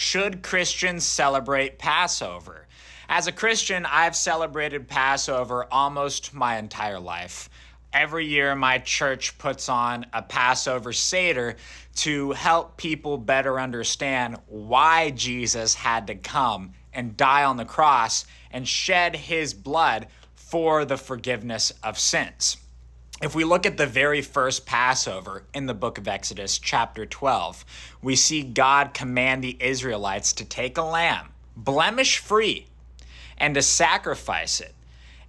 Should Christians celebrate Passover? As a Christian, I've celebrated Passover almost my entire life. Every year, my church puts on a Passover Seder to help people better understand why Jesus had to come and die on the cross and shed his blood for the forgiveness of sins. If we look at the very first Passover in the book of Exodus, chapter 12, we see God command the Israelites to take a lamb, blemish-free, and to sacrifice it,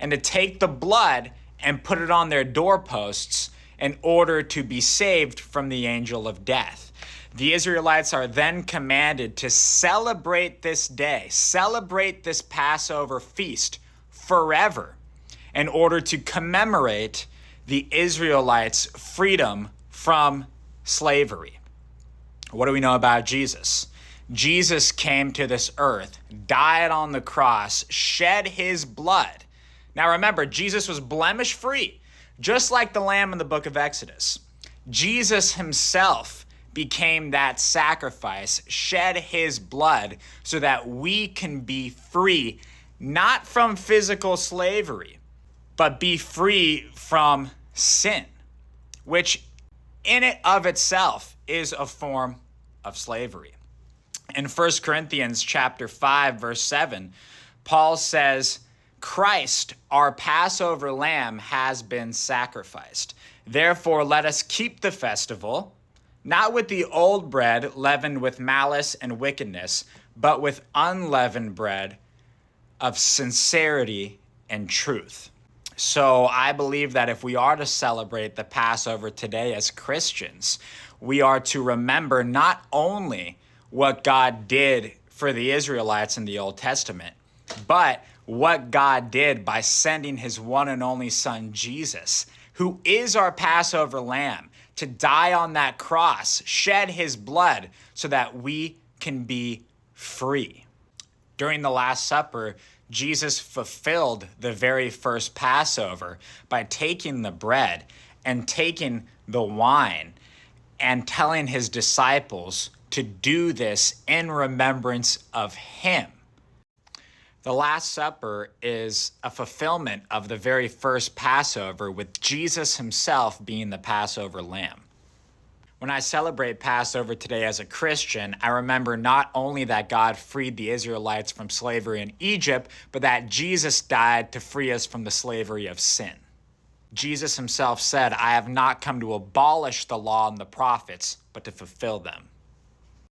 and to take the blood and put it on their doorposts in order to be saved from the angel of death. The Israelites are then commanded to celebrate this day, celebrate this Passover feast forever in order to commemorate the Israelites' freedom from slavery. What do we know about Jesus? Jesus came to this earth, died on the cross, shed his blood. Now remember, Jesus was blemish-free, just like the lamb in the book of Exodus. Jesus himself became that sacrifice, shed his blood so that we can be free, not from physical slavery, but be free from sin, which in it of itself is a form of slavery. In 1 Corinthians chapter 5, verse 7, Paul says, Christ, our Passover lamb, has been sacrificed. Therefore, let us keep the festival, not with the old bread leavened with malice and wickedness, but with unleavened bread of sincerity and truth. So I believe that if we are to celebrate the Passover today as Christians, we are to remember not only what God did for the Israelites in the Old Testament, but what God did by sending his one and only Son, Jesus, who is our Passover lamb, to die on that cross, shed his blood so that we can be free. During the Last Supper, Jesus fulfilled the very first Passover by taking the bread and taking the wine and telling his disciples to do this in remembrance of him. The Last Supper is a fulfillment of the very first Passover, with Jesus himself being the Passover lamb. When I celebrate Passover today as a Christian, I remember not only that God freed the Israelites from slavery in Egypt, but that Jesus died to free us from the slavery of sin. Jesus himself said, I have not come to abolish the law and the prophets, but to fulfill them.